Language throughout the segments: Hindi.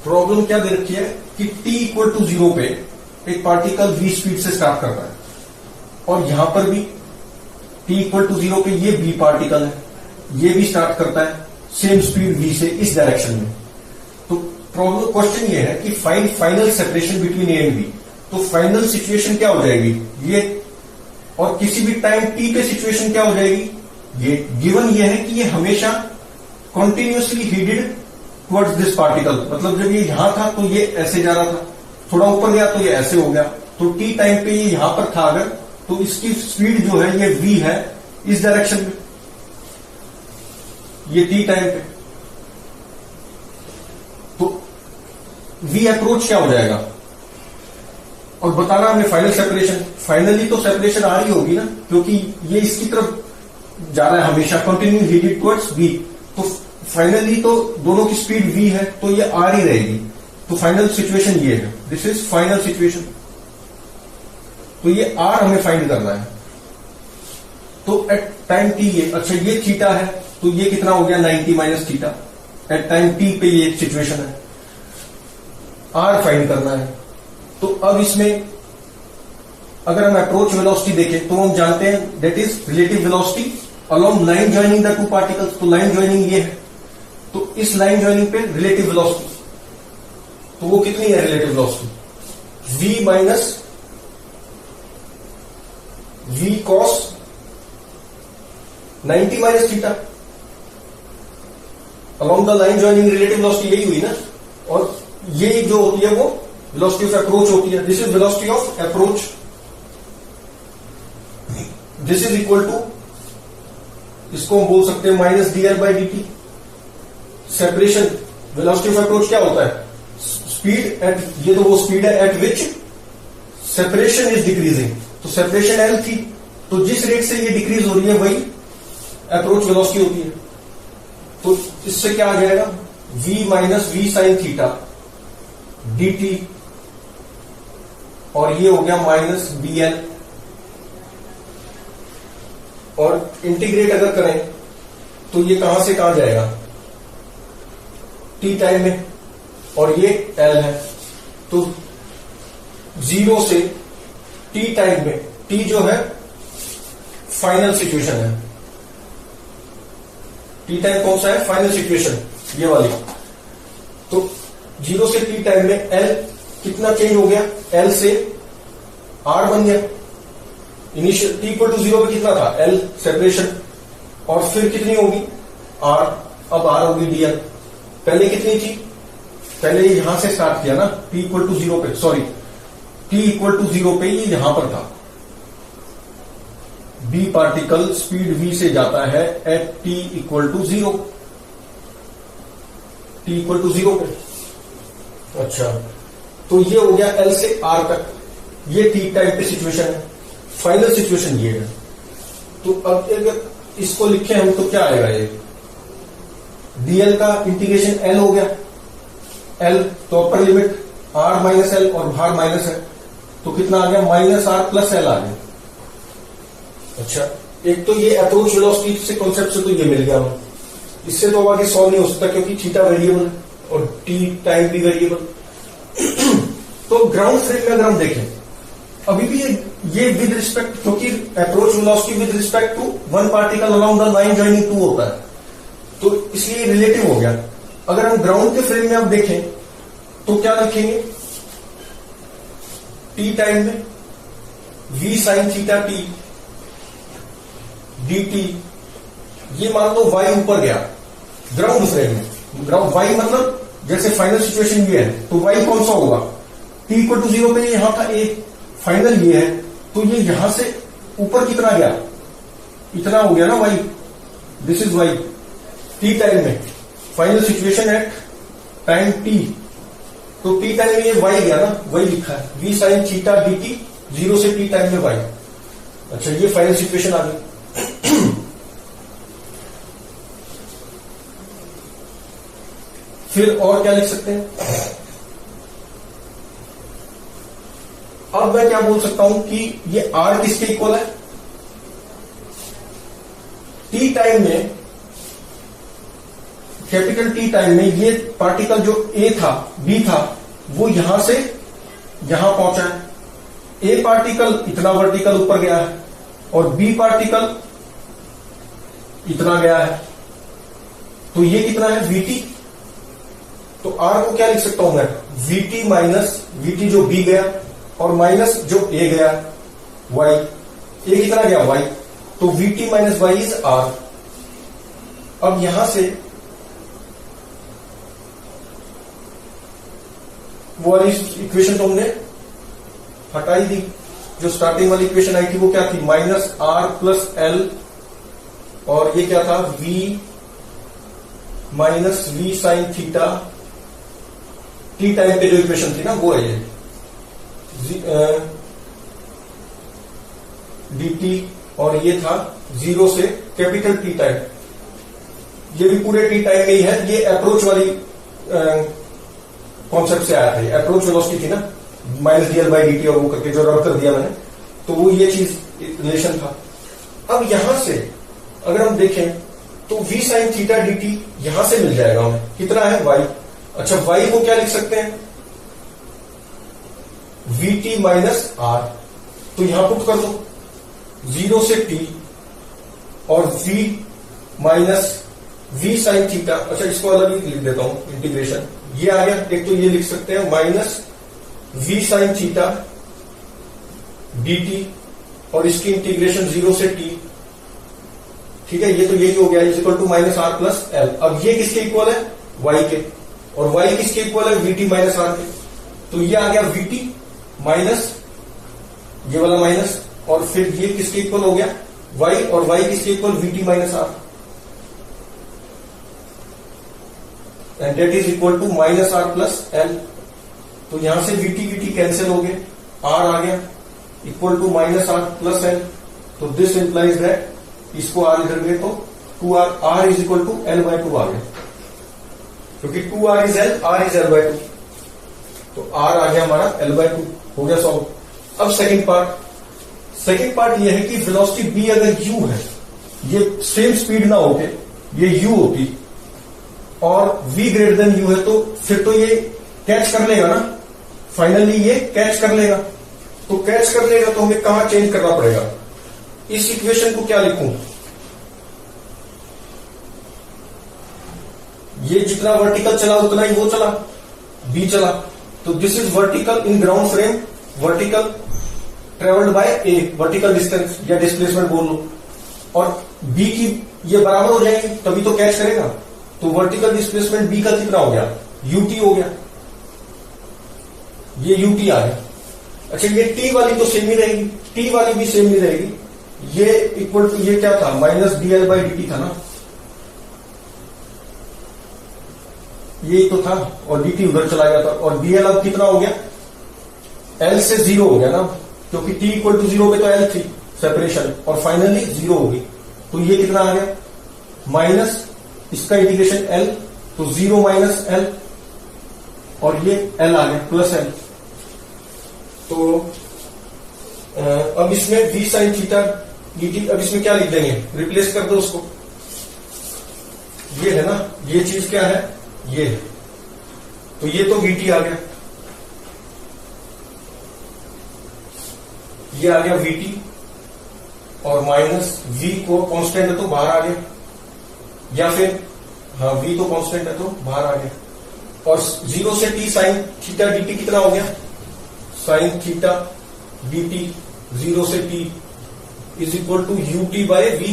प्रॉब्लम क्या दे रखी है कि t इक्वल टू 0 पे एक पार्टिकल v स्पीड से स्टार्ट कर रहा है, और यहां पर भी t इक्वल टू 0 पे ये v पार्टिकल है, ये भी स्टार्ट करता है सेम स्पीड v से इस डायरेक्शन में। तो प्रॉब्लम क्वेश्चन ये है कि find final separation between a and b। तो फाइनल सिचुएशन क्या हो जाएगी ये, और किसी भी टाइम t पे सिचुएशन क्या हो जाएगी ये। गिवन ये है कि ये हमेशा कॉन्टिन्यूसली हीडेड टुवर्ड्स दिस पार्टिकल, मतलब जब ये यहां था तो ये ऐसे जा रहा था, थोड़ा ऊपर गया तो ये ऐसे हो गया। तो टी टाइम पे ये यहां पर था अगर, तो इसकी स्पीड जो है ये v है इस डायरेक्शन में, ये टी टाइम पे। तो v अप्रोच क्या हो जाएगा, और बताना हमने फाइनल सेपरेशन। फाइनली तो सेपरेशन आ रही होगी ना, क्योंकि ये इसकी तरफ जा रहा है हमेशा, कंटिन्यू हीडेड टुवर्ड्स v। तो फाइनली तो दोनों की स्पीड v है, तो ये r ही रहेगी। तो फाइनल सिचुएशन ये है, दिस इज फाइनल सिचुएशन। तो ये r हमें फाइंड करना है। तो एट टाइम t ये, अच्छा ये थीटा है, तो ये कितना हो गया 90 minus theta. At time t पे ये सिचुएशन है, r फाइंड करना है। तो अब इसमें अगर हम अप्रोच वेलोसिटी देखें तो हम जानते हैं that is relative velocity along line joining the two particles. तो लाइन ज्वाइनिंग ये है, तो इस लाइन ज्वाइनिंग पे रिलेटिव वेलोसिटी, तो वो कितनी है relative velocity v minus v cos 90 minus theta along the line joining. Relative velocity यही हुई ना, और ये जो होती है वो वेलोसिटी ऑफ अप्रोच होती है। This is velocity of approach, this is equal to, इसको हम बोल सकते हैं minus dl by dt। Separation velocity of approach क्या होता है, स्पीड एट, ये तो वो स्पीड है eight which separation is decreasing. तो सेपरेशन l थी, तो जिस रेट से ये डिक्रीज हो रही है वही अप्रोच वेलोसिटी होती है। तो इससे क्या आ जाएगा v minus v sine theta dt, और ये हो गया माइनस dl। और इंटीग्रेट अगर करें तो ये कहां से कहां जाएगा t टाइम में, और ये l है। तो 0 से t टाइम में, t जो है फाइनल सिचुएशन है, t टाइम कौन सा है फाइनल सिचुएशन ये वाली। तो 0 से t टाइम में l कितना चेंज हो गया, l से r बन गया। इनिशियल t इक्वल टू 0 पे कितना था l सेपरेशन, और फिर कितनी होगी r, अब r होगी dl। पहले कितनी थी, पहले यहां से स्टार्ट किया ना t इक्वल टू 0 पे, सॉरी t इक्वल टू 0 पे ये यहां पर था। b पार्टिकल स्पीड v से जाता है at t equal to 0, t equal to 0 पे। अच्छा, तो ये हो गया l से r तक, ये t टाइम पे सिचुएशन है। फाइनल सिचुएशन ये है। तो अब अगर इसको लिखे हम तो क्या आएगा, ये dl का इंटीग्रेशन l हो गया, l तो upper limit r minus l और बाहर माइनस है, तो कितना आ गया माइनस r प्लस l आ गया। अच्छा, एक तो ये अप्रोच वेलोसिटी से कॉन्सेप्ट से तो ये मिल गया हमें, इससे तो आगे सॉल्व नहीं हो सकता क्योंकि थीटा वेरिएबल है और t टाइम भी वेरिएबल। तो ग्राउंड फ्रेम में अगर हम देखें अभी भी ये विद रिस्पेक्ट, क्योंकि approach velocity with respect to one particle along the line joining 2 होता है, तो इसलिए रिलेटिव हो गया। अगर हम ग्राउंड के फ्रेम में अब देखें तो क्या लिखेंगे, t टाइम में v sine theta t dt, ये मान लो y ऊपर गया ग्राउंड फ्रेम में। ग्राउंड y मतलब जैसे फाइनल सिचुएशन ये है, तो y कौन सा होगा, t इक्वल टू 0 पे यहां था a, फाइनल ये है, तो ये यहां से ऊपर कितना गया, इतना हो गया ना y, this is y। t time में final situation at time t, तो t टाइम में ये y गया ना, वही लिखा है v साइन थीटा dt 0 से t टाइम में y। अच्छा, ये फाइनल सिचुएशन आ गई। फिर और क्या लिख सकते हैं, अब मैं क्या बोल सकता हूं कि ये r किसके इक्वल है, t टाइम में कैपिटल टी टाइम में ये पार्टिकल जो ए था, बी था, वो यहां से यहां पहुंचा है। ए पार्टिकल इतना वर्टिकल ऊपर गया है और बी पार्टिकल इतना गया है, तो ये कितना है वीटी। तो आर को क्या लिख सकता हूं मैं, वीटी माइनस वीटी जो बी गया और माइनस जो ए गया वाई। ए कितना गया वाई, तो v t minus y is r. अब यहां से वो वाली इक्वेशन तो हमने हटाई दी, जो स्टार्टिंग वाली इक्वेशन आई थी वो क्या थी, माइनस आर प्लस एल, और ये क्या था v minus v sine theta, t time पे जो इक्वेशन थी ना वो है ये dt, और ये था 0 से कैपिटल टी टाइम। ये भी पूरे टी टाइम में ही है, ये अप्रोच वाली कॉन्सेप्ट से आया था, अप्रोच वेलोसिटी थी ना, minus DL by D T, और वो करके जो रब कर दिया मैंने, तो वो ये चीज रिलेशन था। अब यहां से अगर हम देखें तो v sign theta D T यहां से मिल जाएगा हमें, कितना है y। अच्छा y को क्या लिख सकते हैं, vt माइनस r, तो यहां पुट कर दो 0 से t और v minus v sine theta. अच्छा इसको अलग ही लिख देता हूं, इंटीग्रेशन ये आ गया। एक तो ये लिख सकते हैं minus v sine theta dt और इसकी इंटीग्रेशन 0 से t, ठीक है, ये तो यही हो गया, is equal to minus r plus l. अब ये किसके इक्वल है, y के, और y किसके इक्वल है, vt माइनस आर के। तो ये आ गया vt माइनस ये वाला माइनस, और फिर ये किसके इक्वल हो गया y, और y किसके equal vt minus r, and that is equal to minus r plus l. तो यहां से vt कैंसिल हो गए, r आ गया equal to minus r plus l. तो दिस इंप्लाइज दैट, इसको r इधर गए तो 2r, r is equal to l by 2 आ गया, क्योंकि 2r is l, r is l by 2, तो r आ गया हमारा एल बाई 2, हो गया सॉल्व। अब सेकंड पार्ट ये है कि वेलोसिटी b अगर u है, ये सेम स्पीड ना होके ये u होती और v ग्रेटर देन u है, तो फिर तो ये कैच कर लेगा ना, फाइनली ये कैच कर लेगा। तो कैच कर लेगा तो हमें कहां चेंज करना पड़ेगा, इस इक्वेशन को क्या लिखूं, ये जितना वर्टिकल चला उतना ही वो चला, b चला, तो this is vertical in ground frame, vertical travelled by A, vertical distance या डिस्प्लेसमेंट बोल लो, और b की ये बराबर हो जाएगी तभी तो कैच करेगा। तो वर्टिकल डिस्प्लेसमेंट b का कितना हो गया, ut हो गया, ये ut आ गया। अच्छा ये t वाली तो सेम ही रहेगी, t वाली भी सेम ही रहेगी, ये इक्वल टू ये क्या था, माइनस dl बाई dt था ना, ये तो था, और dt उधर चला गया था, और dl अब कितना हो गया, l से 0 हो गया ना, क्योंकि t इक्वल टू 0 पे तो l थी सेपरेशन, और फाइनली 0 होगी। तो ये कितना आ गया, माइनस इसका इंटीग्रेशन l, तो 0 माइनस l, और ये l आ गया प्लस l। तो अब इसमें v साइन थीटा dt, अब इसमें क्या लिख देंगे, रिप्लेस कर दो उसको, ये है ना, ये चीज क्या है, ये है, तो ये तो vt आ गया, ये आ गया vt, और माइनस v को कांस्टेंट है तो बाहर आ गया, या फिर हाँ v तो कांस्टेंट है तो बाहर आ गया, और 0 से t साइन थीटा dt कितना हो गया, साइन थीटा dt 0 से t is equal to ut by v।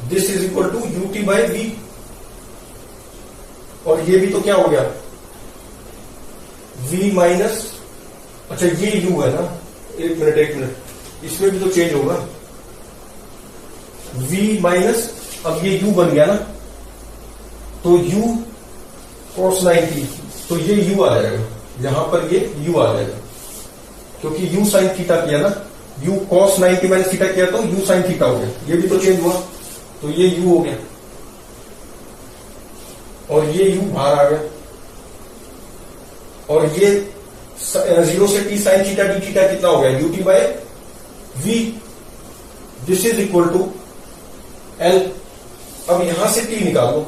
This is equal to ut by v, और ये भी तो क्या हो गया, v माइनस, अच्छा ये u है ना, एक मिनट, इसमें भी तो चेंज होगा, v माइनस, अब ये u बन गया ना, तो u cos 90, तो ये u आ जाएगा, यहां पर ये u आ जाएगा, क्योंकि u साइन थीटा किया ना, u cos 90 माइनस थीटा किया तो u साइन थीटा हो गया, ये भी तो चेंज हुआ, तो ये u हो गया, और ये u बाहर आ गया, और ये 0 से t sine theta d theta कितना हो गया, ut by v, this is equal to l. अब यहां से टी निकाल लो,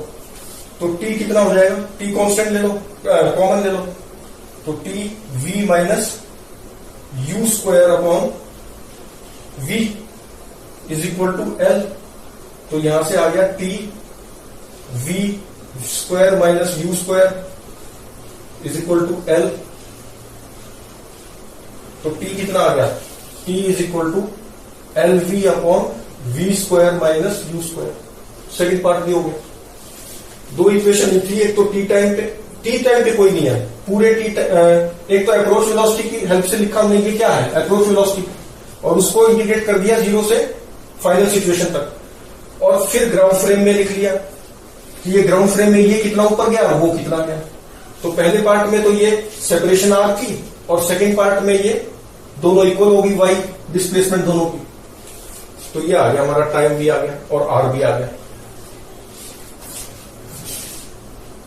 तो टी कितना हो जाएगा, टी कांस्टेंट ले लो, कॉमन ले लो, तो t v minus u square upon v is equal to l. तो यहां से आ गया t v square minus u square is equal to l. तो टी कितना आ गया, t is equal to l v upon v square minus u square. Second part भी हो गया। दो इक्वेशन थी, एक तो टी टाइम पे कोई नहीं है पूरे एक तो अप्रोच वेलोसिटी की हेल्प से लिखा हमने, ये क्या है अप्रोच वेलोसिटी, और उसको इंटीग्रेट कर दिया 0 से फाइनल सिचुएशन तक, और फिर ग्राउंड फ्रेम में लिख लिया कि ये ग्राउंड फ्रेम में ये कितना ऊपर गया और वो कितना गया। तो पहले पार्ट में तो ये सेपरेशन आर थी, और सेकेंड पार्ट में ये दोनों इक्वल होगी, वाई डिस्प्लेसमेंट दोनों की। तो ये आ गया हमारा, टाइम भी आ गया और आर भी आ गया।